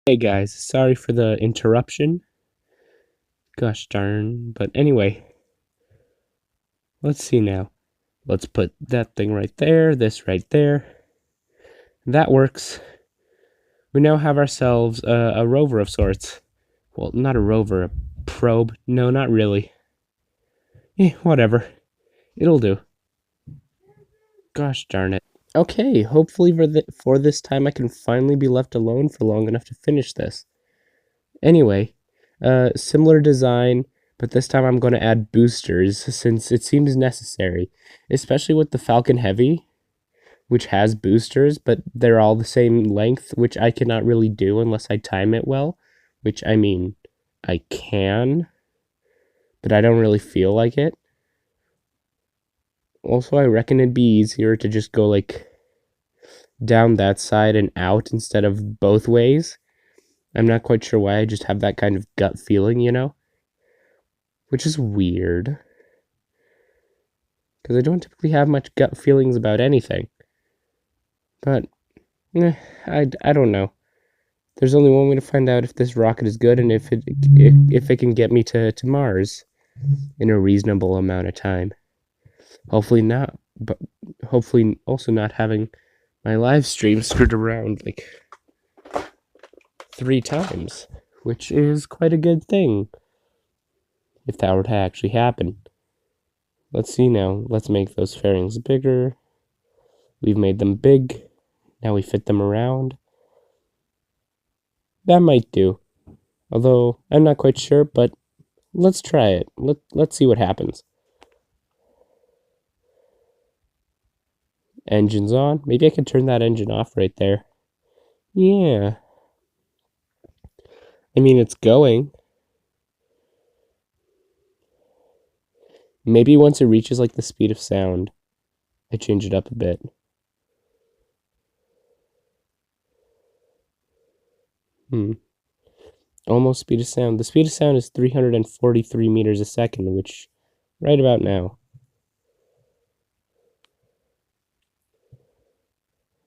Hey guys, sorry for the interruption. Gosh darn. But anyway, let's see now. Let's put that thing right there, this right there. That works. We now have ourselves a rover of sorts. Well, not a rover, a probe. No, not really. Whatever. It'll do. Gosh darn it. Okay, hopefully for this time I can finally be left alone for long enough to finish this. Anyway, similar design, but this time I'm going to add boosters since it seems necessary, especially with the Falcon Heavy, which has boosters, but they're all the same length, which I cannot really do unless I time it well, which I mean, I can, but I don't really feel like it. Also, I reckon it'd be easier to just go like down that side and out instead of both ways. I'm not quite sure why, I just have that kind of gut feeling, which is weird. Because I don't typically have much gut feelings about anything. But, I don't know. There's only one way to find out if this rocket is good and if it can get me to Mars in a reasonable amount of time. Hopefully not, but hopefully also not having my live stream screwed around like 3 times, which is quite a good thing if that were to actually happen. Let's see now. Let's make those fairings bigger. We've made them big. Now we fit them around. That might do. Although, I'm not quite sure, but let's try it. Let's see what happens. Engine's on. Maybe I can turn that engine off right there. Yeah. I mean, it's going. Maybe once it reaches like the speed of sound, I change it up a bit. Almost speed of sound. The speed of sound is 343 meters a second, which right about now.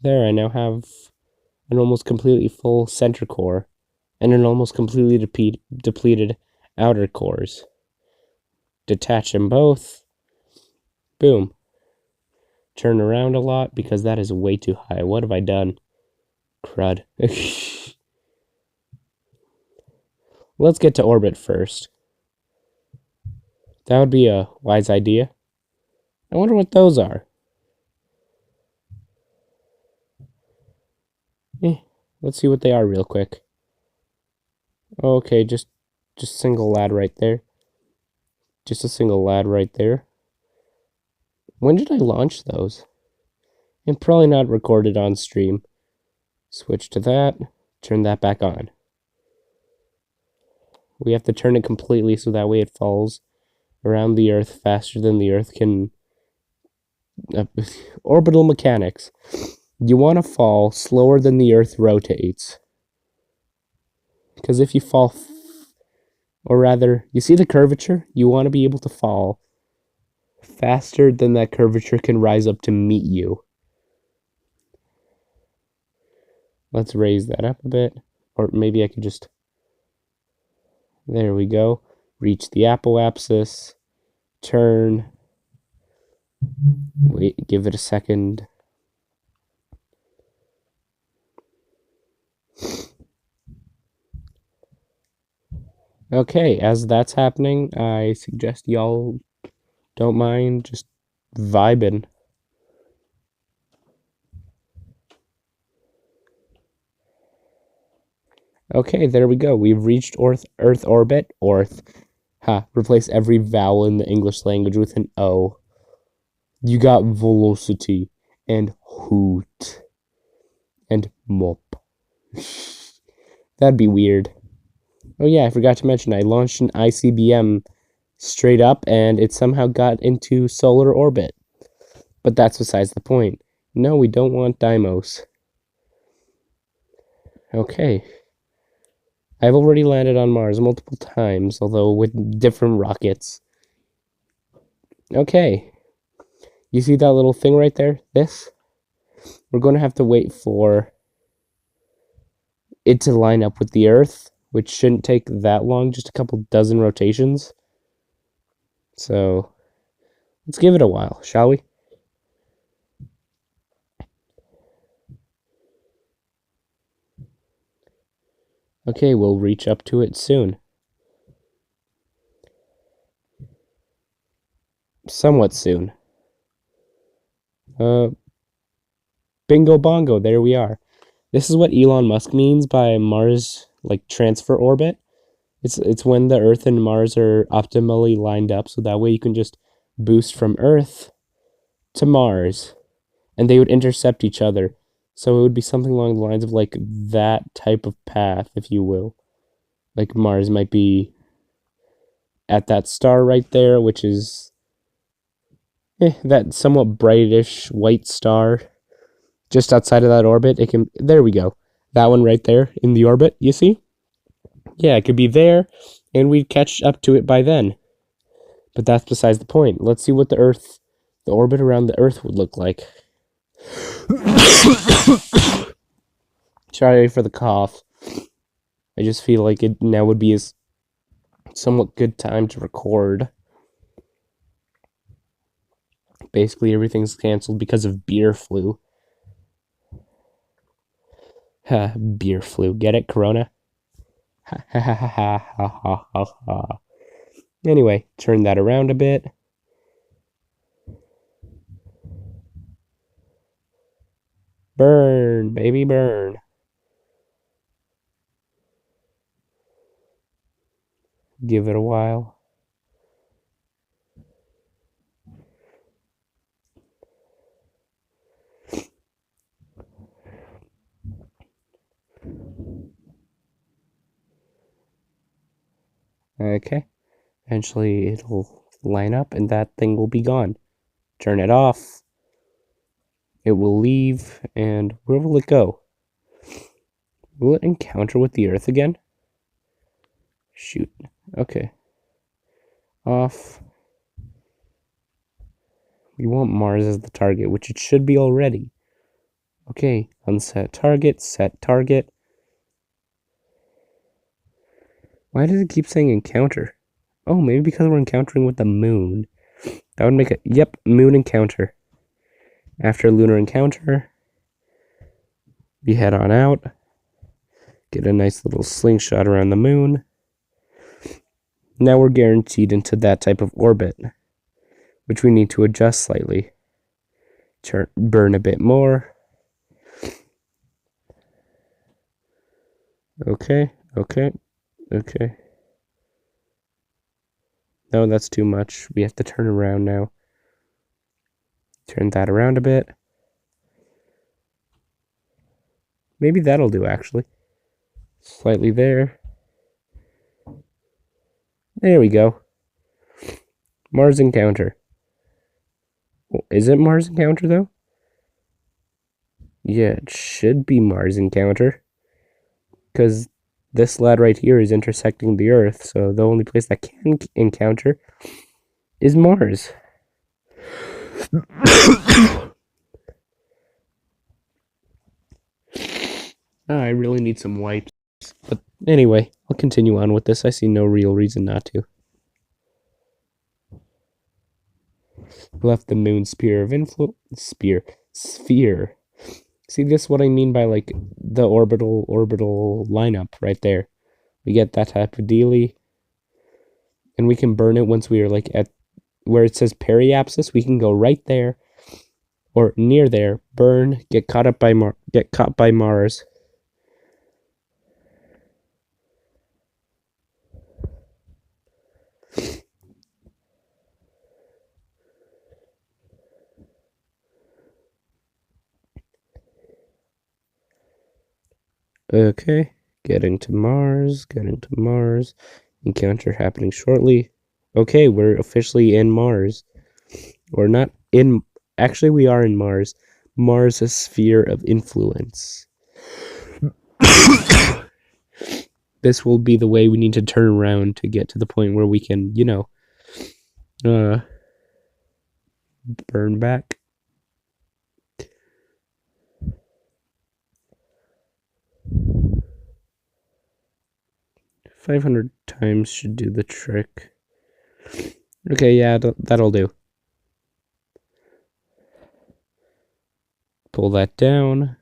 There, I now have an almost completely full center core and an almost completely depleted outer cores. Detach them both. Boom. Turn around a lot because that is way too high. What have I done? Crud. Let's get to orbit first. That would be a wise idea. I wonder what those are. Let's see what they are real quick. Okay, just single lad right there. Just a single lad right there. When did I launch those? And probably not recorded on stream. Switch to that. Turn that back on. We have to turn it completely so that way it falls around the Earth faster than the Earth can... orbital mechanics. You want to fall slower than the Earth rotates. Because if you fall... or rather, you see the curvature? You want to be able to fall faster than that curvature can rise up to meet you. Let's raise that up a bit. Or maybe I could just... There we go. Reach the apoapsis. Turn. Wait, give it a second. Okay, as that's happening, I suggest y'all don't mind just vibing. Okay, there we go. We've reached Earth orbit. Replace every vowel in the English language with an O. You got velocity and hoot and mop. That'd be weird. Oh yeah, I forgot to mention I launched an ICBM straight up and it somehow got into solar orbit. But that's besides the point. No, we don't want Deimos. Okay. I've already landed on Mars multiple times, although with different rockets. Okay. You see that little thing right there? This? We're going to have to wait for it to line up with the Earth, which shouldn't take that long, just a couple dozen rotations. So let's give it a while, shall we? Okay, we'll reach up to it soon. Somewhat soon. Bingo bongo, there we are. This is what Elon Musk means by Mars, like, transfer orbit. It's when the Earth and Mars are optimally lined up, so that way you can just boost from Earth to Mars, and they would intercept each other. So it would be something along the lines of like that type of path, if you will. Like Mars might be at that star right there, which is that somewhat brightish white star just outside of that orbit. It can, there we go. That one right there in the orbit, you see? Yeah, it could be there, and we'd catch up to it by then. But that's besides the point. Let's see what the orbit around the Earth would look like. Sorry for the cough. I just feel like it now would be a somewhat good time to record. Basically, everything's canceled because of beer flu. Ha, beer flu. Get it, Corona? Ha ha ha ha ha ha ha ha. Anyway, turn that around a bit. Burn, baby, burn. Give it a while. Okay. Eventually it'll line up and that thing will be gone. Turn it off. It will leave, and where will it go? Will it encounter with the Earth again? Shoot. Okay. Off. We want Mars as the target, which it should be already. Okay, unset target, set target. Why does it keep saying encounter? Oh, maybe because we're encountering with the moon. That would make it, yep, moon encounter. After lunar encounter, we head on out. Get a nice little slingshot around the moon. Now we're guaranteed into that type of orbit, which we need to adjust slightly. Burn a bit more. Okay. No, that's too much. We have to turn around now. Turn that around a bit. Maybe that'll do, actually. Slightly there. There we go. Mars encounter. Is it Mars encounter, though? Yeah, it should be Mars encounter. Because this lad right here is intersecting the Earth, so the only place that can encounter is Mars. I really need some wipes. But anyway, I'll continue on with this. I see no real reason not to. Left the moon sphere of influence. Sphere. See, this is what I mean by like the orbital lineup right there. We get that type of dealy, and we can burn it once we are like at where it says periapsis. We can go right there or near there, burn, get caught by Mars. Okay, getting to Mars. Encounter happening shortly. Okay, we're officially in Mars. We're not in. Actually, we are in Mars. Mars' sphere of influence. This will be the way we need to turn around to get to the point where we can, burn back. 500 times should do the trick. Okay, yeah, that'll do. Pull that down.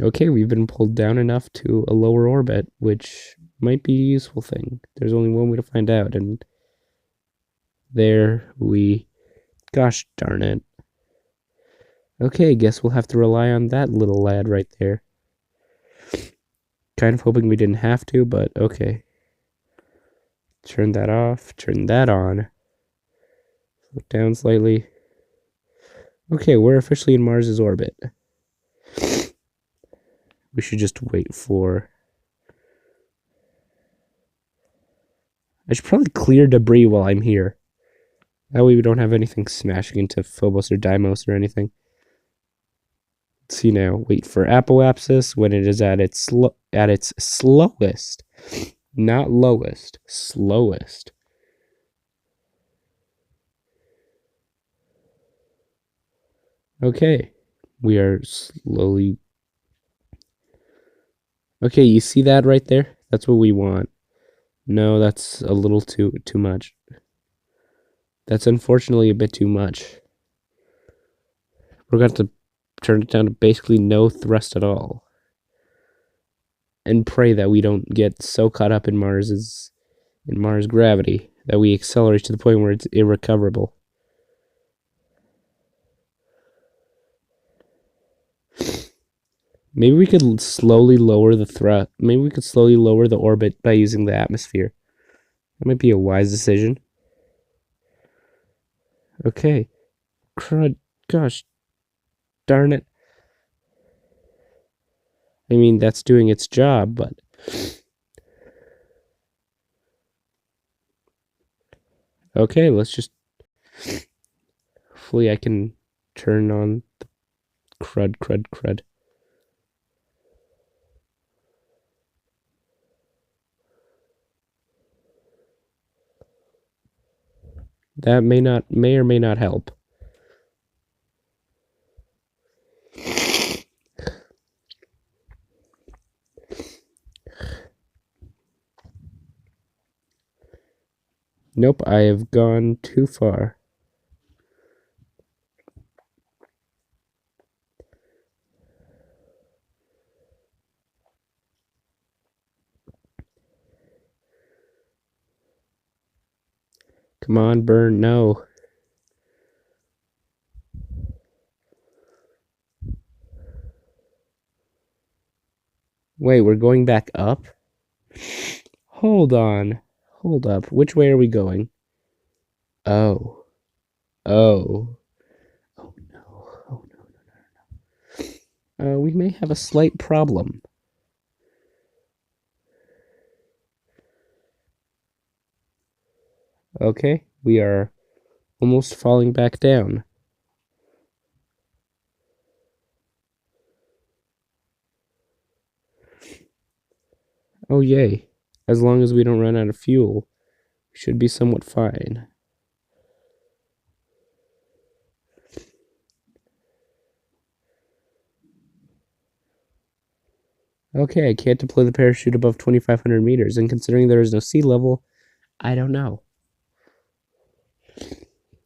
Okay, we've been pulled down enough to a lower orbit, which might be a useful thing. There's only one way to find out, and there we... Gosh darn it. Okay, guess we'll have to rely on that little lad right there. Kind of hoping we didn't have to, but okay. Turn that off, turn that on. Look down slightly. Okay, we're officially in Mars's orbit. We should just wait for... I should probably clear debris while I'm here. That way we don't have anything smashing into Phobos or Deimos or anything. Let's see now. Wait for apoapsis when it is at its slowest. Not lowest. Slowest. Okay. We are slowly... Okay, you see that right there? That's what we want. No, that's a little too much. That's unfortunately a bit too much. We're going to turn it down to basically no thrust at all. And pray that we don't get so caught up in Mars gravity that we accelerate to the point where it's irrecoverable. Maybe we could slowly lower the thrust. Maybe we could slowly lower the orbit by using the atmosphere. That might be a wise decision. Okay. Crud. Gosh. Darn it. I mean, that's doing its job, but... Okay, let's just... Hopefully I can turn on the crud. That may or may not help. Nope, I have gone too far. Come on, burn, no. Wait, we're going back up? Hold on. Hold up. Which way are we going? Oh. Oh. Oh no. Oh no. We may have a slight problem. Okay, we are almost falling back down. Oh yay. As long as we don't run out of fuel, we should be somewhat fine. Okay, I can't deploy the parachute above 2,500 meters, and considering there is no sea level, I don't know.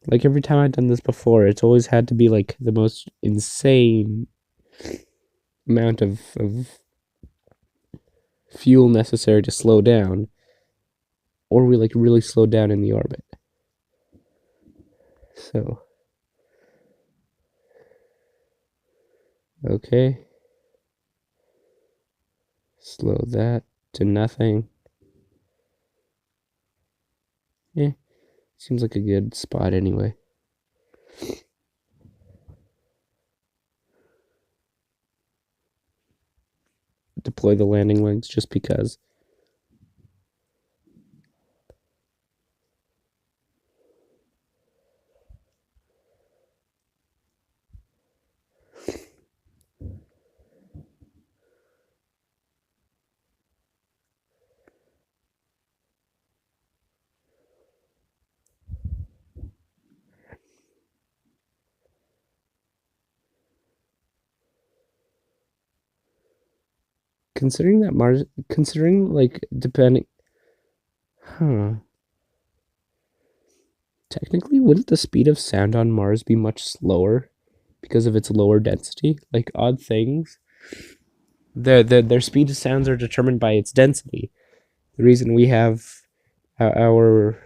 Like, every time I've done this before, it's always had to be, like, the most insane amount of fuel necessary to slow down, or we, like, really slow down in the orbit. So, okay. Slow that to nothing. Yeah, seems like a good spot anyway. Deploy the landing legs just because. Considering that Mars, considering like depending, huh? Technically, wouldn't the speed of sound on Mars be much slower because of its lower density? Like odd things, their speed of sounds are determined by its density. The reason we have our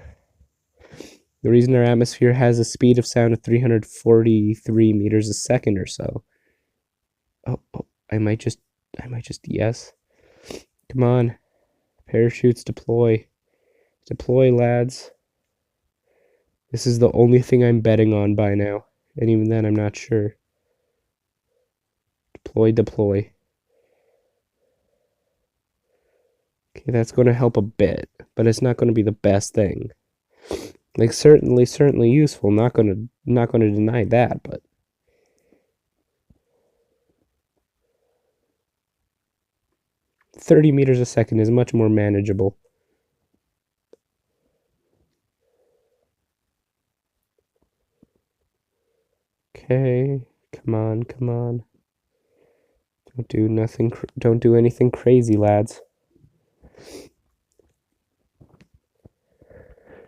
the reason our atmosphere has a speed of sound of 343 meters a second or so. Oh, I might just yes. Come on, parachutes deploy, deploy, lads. This is the only thing I'm betting on by now, and even then, I'm not sure. Deploy, deploy. Okay, that's going to help a bit, but it's not going to be the best thing. Like certainly useful. Not going to deny that, but 30 meters a second is much more manageable. Okay, come on, come on. Don't do anything crazy, lads.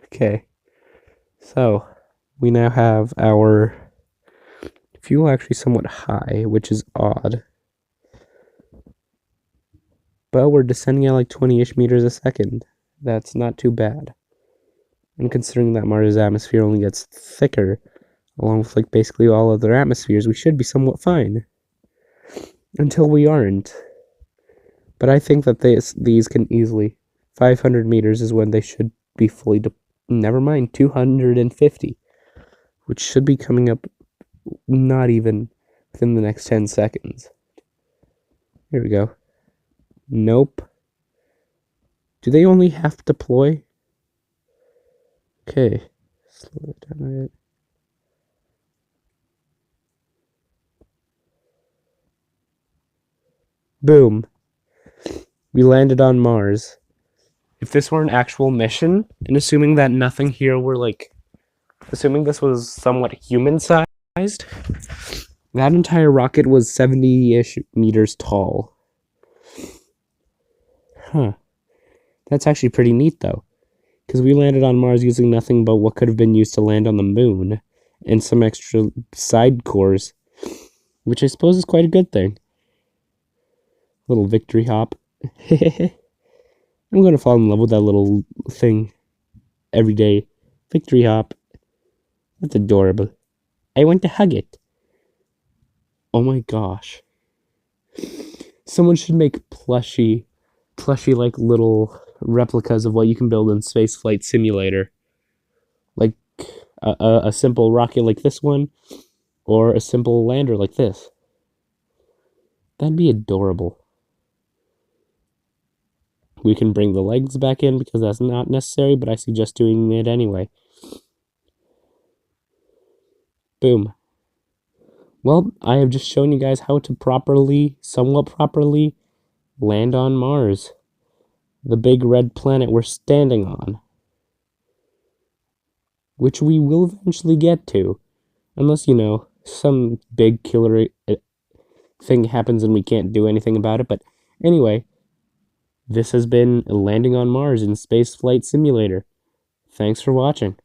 Okay. So, we now have our fuel actually somewhat high, which is odd. But we're descending at like 20-ish meters a second. That's not too bad. And considering that Mars' atmosphere only gets thicker, along with like basically all other atmospheres, we should be somewhat fine. Until we aren't. But I think that these can easily. 500 meters is when they should be fully. Never mind, 250, which should be coming up not even within the next 10 seconds. Here we go. Nope. Do they only have to deploy? Okay. Slow it down a bit. Boom. We landed on Mars. If this were an actual mission, and assuming that nothing here were like, assuming this was somewhat human-sized, that entire rocket was 70-ish meters tall. Huh. That's actually pretty neat, though, because we landed on Mars using nothing but what could have been used to land on the moon, and some extra side cores, which I suppose is quite a good thing. Little victory hop. I'm going to fall in love with that little thing every day. Victory hop. That's adorable. I want to hug it. Oh my gosh. Someone should make plushy like little replicas of what you can build in Spaceflight Simulator. Like a simple rocket like this one, or a simple lander like this. That'd be adorable. We can bring the legs back in because that's not necessary, but I suggest doing it anyway. Boom. Well, I have just shown you guys how to somewhat properly, land on Mars. The big red planet we're standing on. Which we will eventually get to. Unless, some big killer thing happens and we can't do anything about it. But anyway, this has been Landing on Mars in Spaceflight Simulator. Thanks for watching.